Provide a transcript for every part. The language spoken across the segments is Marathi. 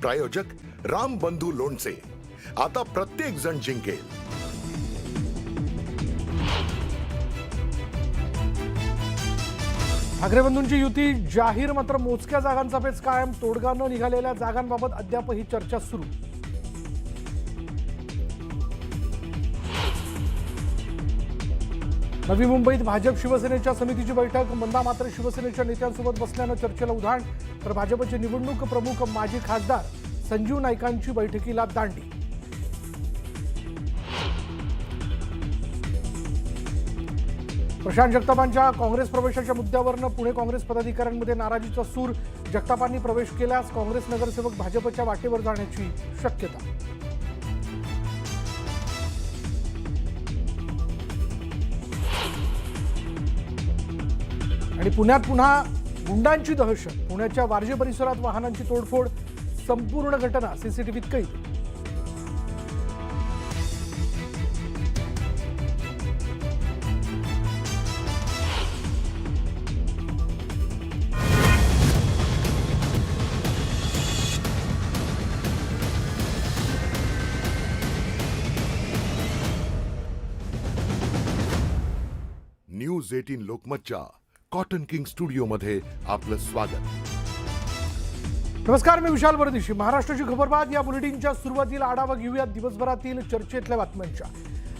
प्रायोजक राम बंधू लोणचे। आता प्रत्येक जण जिंकेल। ठाकरे बंधूंची युती जाहीर, मात्र मोजक्या जागांचा पेच कायम। तोडगा न निघालेल्या जागांबाबत अद्याप ही चर्चा सुरू। नवी मुंबईत भाजप शिवसेनेच्या समितीची बैठक। मंदा मात्र शिवसेनेच्या नेत्यांसोबत बसल्यानं चर्चेला उधाण। तर भाजपचे निवडणूक प्रमुख माजी खासदार संजीव नाईकांची बैठकीला दांडी। प्रशांत जगतापांच्या काँग्रेस प्रवेशाच्या मुद्द्यावरनं पुणे काँग्रेस पदाधिकाऱ्यांमध्ये नाराजीचा सूर। जगतापांनी प्रवेश केल्यास काँग्रेस नगरसेवक भाजपच्या वाटेवर जाण्याची शक्यता। आणि पुण्यात पुन्हा गुंडांची दहशत। पुण्याच्या वारजे परिसरात वाहनांची तोडफोड। संपूर्ण घटना सीसीटीव्हीत कैद। न्यूज 18 लोकमतच्या कॉटन किंग स्टुडिओ मध्ये आपलं स्वागत। नमस्कार, मी विशाल परदेशी। महाराष्ट्राची खबरबात या बुलेटिनच्या सुरुवातीला आढावा घेऊया दिवसभरातील चर्चेतल्या बातम्यांच्या।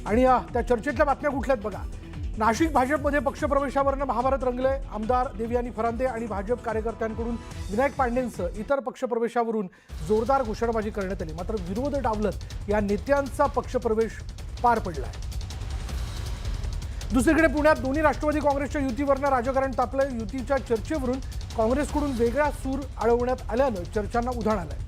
आणि त्या चर्चेतल्या बातम्या कुठल्यात बघा। नाशिक भाजपमध्ये पक्षप्रवेशावरनं महाभारत रंगले। आमदार देवयानी फरांदे आणि भाजप कार्यकर्त्यांकडून विनायक पांडेंसह इतर पक्षप्रवेशावरून जोरदार घोषणाबाजी करण्यात आली। मात्र विरोध डावलत या नेत्यांचा पक्षप्रवेश पार पडलाय। दुसरीकडे पुण्यात दोन्ही राष्ट्रवादी काँग्रेसच्या युतीवरनं राजकारण तापलंय। युतीच्या चर्चेवरून काँग्रेसकडून वेगळा सूर आळवण्यात आल्यानं चर्चांना उधाण आलंय।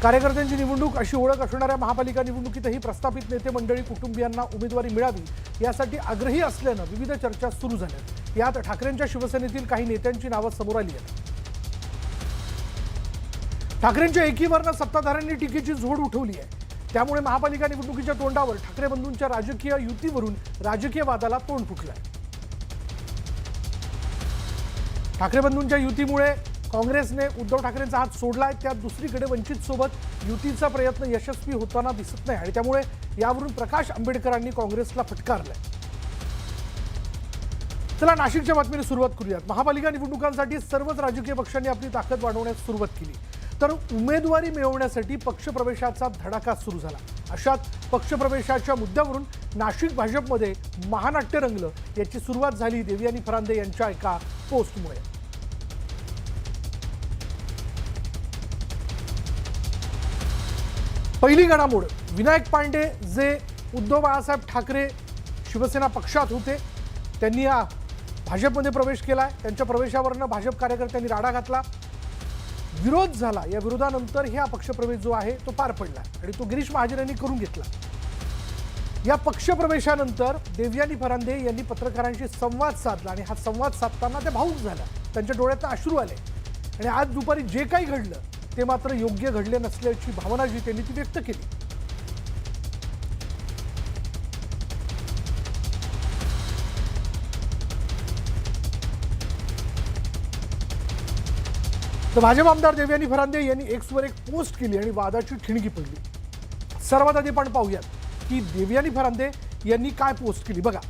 कार्यकर्त्यांची निवडणूक अशी ओळख असणाऱ्या महापालिका निवडणुकीतही प्रस्थापित नेते मंडळी कुटुंबियांना उमेदवारी मिळावी यासाठी आग्रही असल्यानं विविध चर्चा सुरू झाल्या। यात ठाकरेंच्या शिवसेनेतील काही नेत्यांची नावं समोर आली आहेत। ठाकरेंच्या एकीवरनं सत्ताधाऱ्यांनी टीकेची झोड उठवली आहे। त्यामुळे महापालिका निवडणुकीच्या तोंडावर ठाकरे बंधूंच्या राजकीय युतीवरून राजकीय वादाला तोंड फुटलंय। ठाकरे बंधूंच्या युतीमुळे काँग्रेसने उद्धव ठाकरेंचा हात सोडलाय। त्यात दुसरीकडे वंचित सोबत युतीचा प्रयत्न यशस्वी होताना दिसत नाही आणि त्यामुळे यावरून प्रकाश आंबेडकरांनी काँग्रेसला फटकारलंय। चला नाशिकच्या बातमीने सुरुवात करूयात। महापालिका निवडणुकांसाठी सर्वच राजकीय पक्षांनी आपली ताकद वाढवण्यास सुरुवात केली। तर उमेदवारी मिळवण्यासाठी पक्षप्रवेशाचा धडाका सुरू झाला। अशात पक्षप्रवेशाच्या मुद्द्यावरून नाशिक भाजपमध्ये महानाट्य रंगलं। याची सुरुवात झाली देवयानी फरांदे यांच्या एका पोस्टमुळे। पहिली घडामोड, विनायक पांडे जे उद्धव बाळासाहेब ठाकरे शिवसेना पक्षात होते त्यांनी भाजपमध्ये प्रवेश केलाय। त्यांच्या प्रवेशावरनं भाजप कार्यकर्त्यांनी राडा घातला, विरोध झाला। या विरोधानंतर हा पक्षप्रवेश जो आहे तो पार पडला आणि तो गिरीश महाजन यांनी करून घेतला। या पक्षप्रवेशानंतर देवयानी फरांदे यांनी पत्रकारांशी संवाद साधला आणि हा संवाद साधताना ते भावूक झाला। त्यांच्या डोळ्यात अश्रू आले आणि आज दुपारी जे काही घडलं ते मात्र योग्य घडले नसल्याची भावना जी त्यांनी ती व्यक्त केली। तर भाजप आमदार देवयानी फरांदे यांनी एक्सवर एक पोस्ट केली आणि वादाची ठिणगी पडली। सर्वात आधी पण पाहूयात की देवयानी फरांदे यांनी काय पोस्ट केली बघा।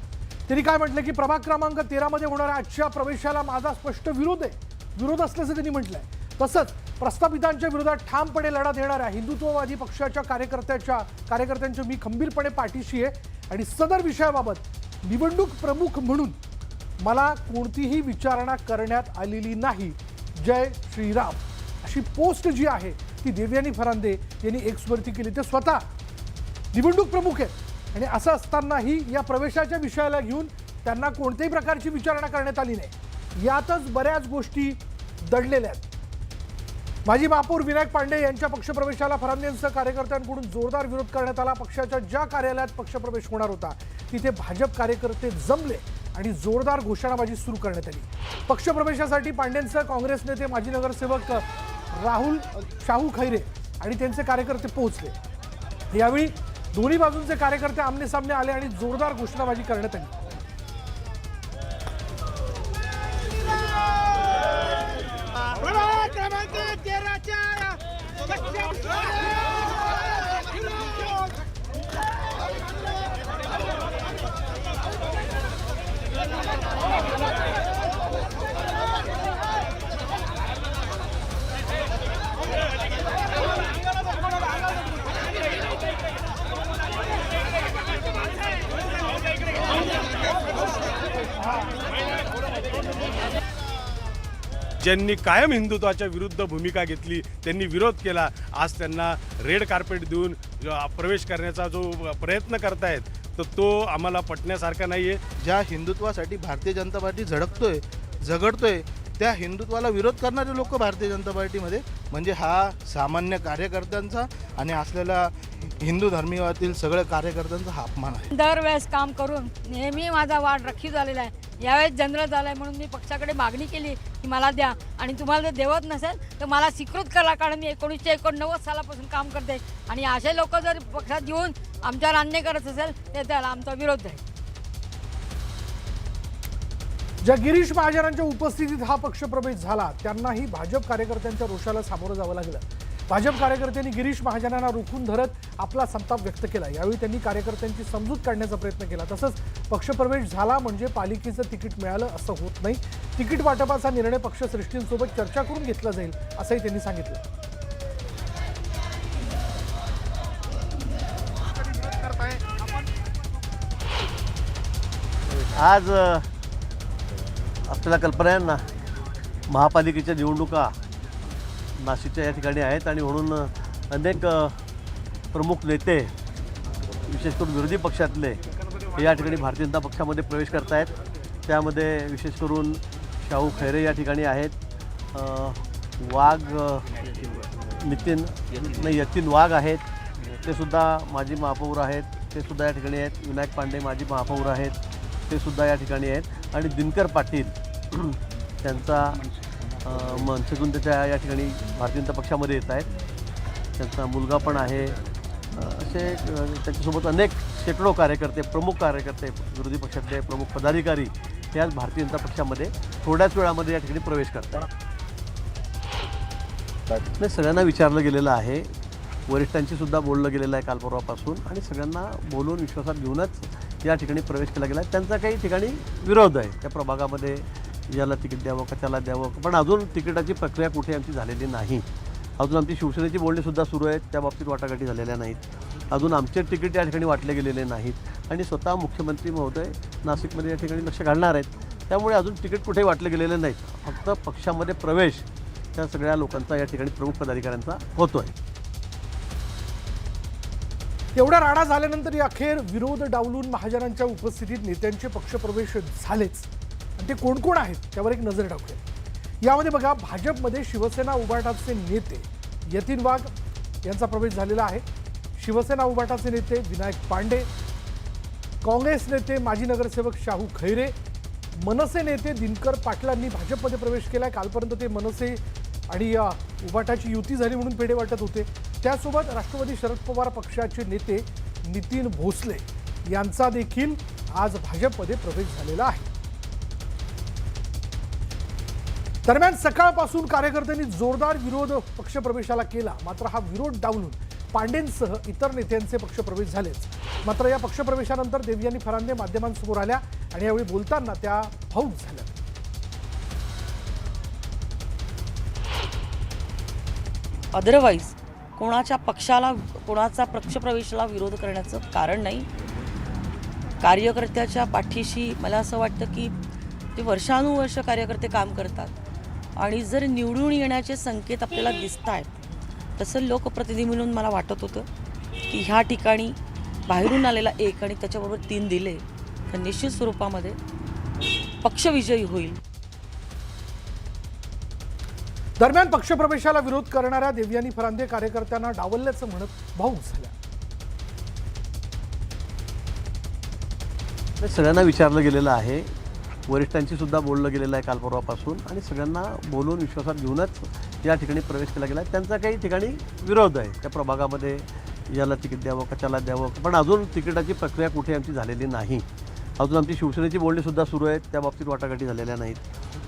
त्यांनी काय म्हटलं की प्रभाग क्रमांक 13 मध्ये होणाऱ्या आजच्या प्रवेशाला माझा स्पष्ट विरोध आहे। विरोध असल्याचं त्यांनी म्हटलंय। तसंच प्रस्थापितांच्या विरोधात ठामपणे लढा देणाऱ्या हिंदुत्ववादी पक्षाच्या कार्यकर्त्यांच्या मी खंबीरपणे पाठीशी आहे आणि सदर विषयाबाबत निवडणूक प्रमुख म्हणून मला कोणतीही विचारणा करण्यात आलेली नाही। जय श्रीराम अशी पोस्ट जी आहे ती देवयानी फरांदे यांनी एक्सवरती केली। ते स्वतः निवडणूक प्रमुख आहेत आणि असं असतानाही या प्रवेशाच्या विषयाला घेऊन त्यांना कोणत्याही प्रकारची विचारणा करण्यात आली नाही। यातच बऱ्याच गोष्टी दडलेल्या आहेत। माजी महापौर विनायक पांडे यांच्या पक्षप्रवेशाला फरांदेंसह कार्यकर्त्यांकडून जोरदार विरोध करण्यात आला। पक्षाच्या ज्या कार्यालयात पक्षप्रवेश होणार होता तिथे भाजप कार्यकर्ते जमले आणि जोरदार घोषणाबाजी सुरू करण्यात आली। पक्षप्रवेशासाठी पांडेंसह काँग्रेस नेते माजी नगरसेवक राहुल शाहू खैरे आणि त्यांचे कार्यकर्ते पोहोचले। यावेळी दोन्ही बाजूंचे कार्यकर्ते आमने-सामने आले आणि जोरदार घोषणाबाजी करण्यात आली। ज्यांनी कायम हिंदुत्वाच्या विरुद्ध भूमिका घेतली, त्यांनी विरोध केला, आज त्यांना रेड कार्पेट देऊन प्रवेश करण्याचा जो प्रयत्न करतायत तर तो आम्हाला पटण्यासारखा नाही आहे. ज्या हिंदुत्वासाठी भारतीय जनता पार्टी झळकतोय झगडतोय त्या हिंदुत्वाला विरोध करणारे लोक भारतीय जनता पार्टीमध्ये, म्हणजे हा सामान्य कार्यकर्त्यांचा आणि असलेल्या हिंदू धर्मीयातील सगळ्या कार्यकर्त्यांचा हा अपमान आहे. दरवेळेस काम करून नेहमी माझा वाढ राखीव झालेला आहे. यावेळेस जनरल झाला आहे म्हणून मी पक्षाकडे मागणी केली की मला द्या, आणि तुम्हाला जर देवत नसेल तर मला स्वीकृत करा, कारण मी 1989 सालापासून काम करते आणि असे लोक जर पक्षात येऊन आमच्यावर अन्याय करत असेल तर त्याला आमचा विरोध आहे. ज्या गिरीश महाजनांच्या उपस्थितीत हा पक्षप्रवेश झाला त्यांनाही भाजप कार्यकर्त्यांच्या रोषाला सामोरं जावं लागलं. भाजप कार्यकर्त्यांनी गिरीश महाजनांना रोखून धरत आपला संताप व्यक्त केला. यावेळी त्यांनी कार्यकर्त्यांची समजूत काढण्याचा प्रयत्न केला. तसंच पक्षप्रवेश झाला म्हणजे पालिकेचं तिकीट मिळालं असं होत नाही. तिकीट वाटपाचा निर्णय पक्षश्रेष्ठींसोबत चर्चा करून घेतला जाईल असंही त्यांनी सांगितलं. आज आपल्याला कल्पना आहे ना, महापालिकेच्या निवडणुका नाशिकच्या या ठिकाणी आहेत आणि म्हणून अनेक प्रमुख नेते विशेष करून विरोधी पक्षातले हे या ठिकाणी भारतीय जनता पक्षामध्ये प्रवेश करत आहेत. त्यामध्ये विशेष करून शाहू खैरे या ठिकाणी आहेत, यतीन वाघ आहेत, ते सुद्धा माजी महापौर आहेत, ते सुद्धा या ठिकाणी आहेत. विनायक पांडे माजी महापौर आहेत, ते सुद्धा या ठिकाणी आहेत. आणि दिनकर पाटील त्यांचा मनसेतून त्याच्या या ठिकाणी भारतीय जनता पक्षामध्ये येत आहेत. त्यांचा मुलगा पण आहे. असे त्यांच्यासोबत अनेक शेकडो कार्यकर्ते, प्रमुख कार्यकर्ते, विरोधी पक्षातले प्रमुख पदाधिकारी हे आज भारतीय जनता पक्षामध्ये थोड्याच वेळामध्ये या ठिकाणी प्रवेश करतात. नाही, सगळ्यांना विचारलं गेलेलं आहे, वरिष्ठांशी सुद्धा बोललं गेलेलं आहे काल परवापासून, आणि सगळ्यांना बोलून विश्वासात घेऊनच या ठिकाणी प्रवेश केला गेला. त्यांचा काही ठिकाणी विरोध आहे, त्या प्रभागामध्ये याला तिकीट द्यावं का त्याला द्यावं, पण अजून तिकिटाची प्रक्रिया कुठे आमची झालेली नाही. अजून आमची शिवसेनेची बोलणीसुद्धा सुरू आहेत, त्या बाबतीत वाटाघाटी झालेल्या नाहीत. अजून आमचे तिकीट या ठिकाणी वाटले गेलेले नाहीत आणि स्वतः मुख्यमंत्री महोदय नाशिकमध्ये या ठिकाणी लक्ष घालणार आहेत. त्यामुळे अजून तिकीट कुठेही वाटले गेलेले नाहीत. फक्त पक्षामध्ये प्रवेश त्या सगळ्या लोकांचा या ठिकाणी प्रमुख पदाधिकाऱ्यांचा होतो आहे. एवढा राडा झाल्यानंतर अखेर विरोध डावलून महाजनांच्या उपस्थितीत नेत्यांचे पक्षप्रवेश झालेच. आणि ते कोण कोण आहेत त्यावर एक नजर टाकूया. यामध्ये बघा, भाजपमध्ये शिवसेना उभाटाचे नेते यतीन वाघ यांचा प्रवेश झालेला आहे. शिवसेना उभाटाचे नेते विनायक पांडे, काँग्रेस नेते माजी नगरसेवक शाहू खैरे, मनसे नेते दिनकर पाटलांनी भाजपमध्ये प्रवेश केला. कालपर्यंत ते मनसे आणि उभाटाची युती झाली म्हणून पेढे वाटत होते. त्यासोबत राष्ट्रवादी शरद पवार पक्षाचे नेते नितीन भोसले यांचा देखील आज भाजपमध्ये प्रवेश झालेला आहे. दरम्यान सकाळपासून कार्यकर्त्यांनी जोरदार विरोध पक्षप्रवेशाला केला. मात्र हा विरोध डावलून पांडेंसह इतर नेत्यांचे पक्षप्रवेश झालेच. मात्र या पक्षप्रवेशानंतर देवयानी फरांदे माध्यमांसमोर आल्या आणि यावेळी बोलताना त्या भावूक झाल्या. अदरवाईज कोणाच्या पक्षाला, कोणाचा पक्षप्रवेशाला विरोध करण्याचं कारण नाही. कार्यकर्त्याच्या पाठीशी मला असं वाटतं की ते वर्षानुवर्ष कार्यकर्ते काम करतात आणि जर निवडून येण्याचे संकेत आपल्याला दिसत आहेत, तसं लोकप्रतिनिधी म्हणून मला वाटत होतं की ह्या ठिकाणी बाहेरून आलेला 1 आणि त्याच्याबरोबर 3 दिले तर निश्चित स्वरूपामध्ये पक्ष विजयी होईल. दरम्यान पक्षप्रवेशाला विरोध करणाऱ्या देवयानी फरांदे कार्यकर्त्यांना डावलल्याचं म्हणत भावूक झाल्या. सगळ्यांना विचारलं गेलेलं आहे, वरिष्ठांशी सुद्धा बोललं गेलेलं आहे काल परवापासून, आणि सगळ्यांना बोलून विश्वासात घेऊनच या ठिकाणी प्रवेश केला गेला. त्यांचा काही ठिकाणी विरोध आहे, त्या प्रभागामध्ये याला तिकीट द्यावं का त्याला द्यावं, पण अजून तिकिटाची प्रक्रिया कुठे आमची झालेली नाही. अजून आमची शिवसेनेची बोलणीसुद्धा सुरू आहेत, त्या बाबतीत वाटाघाटी झालेल्या नाहीत.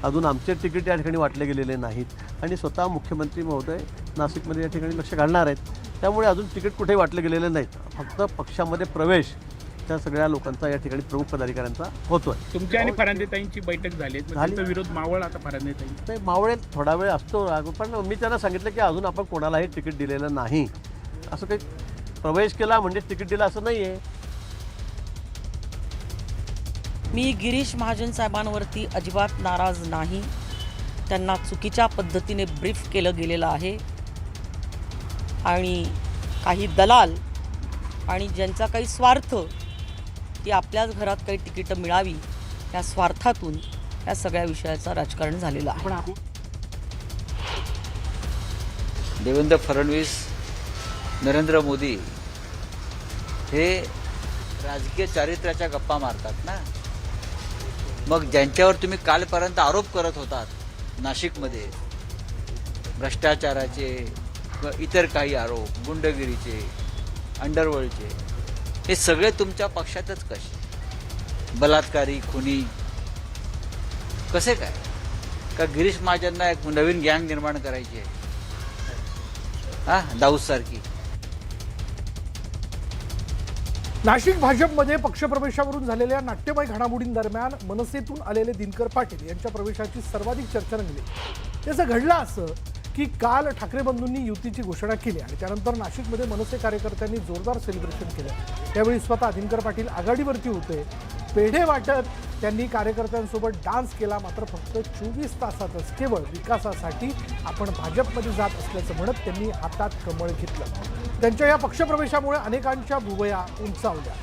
अजून आमचे तिकीट या ठिकाणी वाटले गेलेले नाहीत आणि स्वतः मुख्यमंत्री महोदय नाशिकमध्ये या ठिकाणी लक्ष घालणार आहेत. त्यामुळे अजून तिकीट कुठेही वाटले गेलेले नाहीत. फक्त पक्षामध्ये प्रवेश त्या सगळ्या लोकांचा या ठिकाणी प्रमुख पदाधिकाऱ्यांचा होतो आहे. तुमच्या आणि फरांदेताईंची बैठक झाली, विरोध मावळ आता फरांदेताई ते मावळेल थोडा वेळ असतो, पण मी त्यांना सांगितलं की अजून आपण कोणालाही तिकीट दिलेलं नाही. असं काही प्रवेश केला म्हणजे तिकीट दिलं असं नाही आहे. मी गिरीश महाजन साहेबांवरती अजिबात नाराज नाही. त्यांना चुकीच्या पद्धतीने ब्रीफ केलं गेलेलं आहे आणि काही दलाल आणि ज्यांचा काही स्वार्थ की आपल्याच घरात काही तिकीटं मिळावी या स्वार्थातून या सगळ्या विषयाचं राजकारण झालेलं आहे. देवेंद्र फडणवीस, नरेंद्र मोदी हे राजकीय चारित्र्याच्या गप्पा मारतात ना. मग ज्यांच्यावर तुम्ही कालपर्यंत आरोप करत होतात नाशिकमध्ये, भ्रष्टाचाराचे व इतर काही आरोप, गुंडगिरीचे, अंडरवर्ल्डचे, हे सगळे तुमच्या पक्षातच कसे? बलात्कारी, खुनी कसे काय? का गिरीश महाजनना एक नवीन गँग निर्माण करायची आहे? दाऊद सारखी. नाशिक भाजपमध्ये पक्षप्रवेशावरून झालेल्या नाट्यमय घडामोडींदरम्यान मनसेतून आलेले दिनकर पाटील यांच्या प्रवेशाची सर्वाधिक चर्चा रंगली. त्याचं घडलं असं की काल ठाकरे बंधूंनी युतीची घोषणा केली आणि त्यानंतर नाशिकमध्ये मनसे कार्यकर्त्यांनी जोरदार सेलिब्रेशन केलं. त्यावेळी स्वतः दिनकर पाटील आघाडीवरती होते. पेढे वाटत त्यांनी कार्यकर्त्यांसोबत डान्स केला. मात्र फक्त 24 तासातच केवळ विकासासाठी आपण भाजपमध्ये जात असल्याचं म्हणत त्यांनी हातात कमळ घेतलं. त्यांच्या या पक्षप्रवेशामुळे अनेकांच्या भुवया उंचावल्या.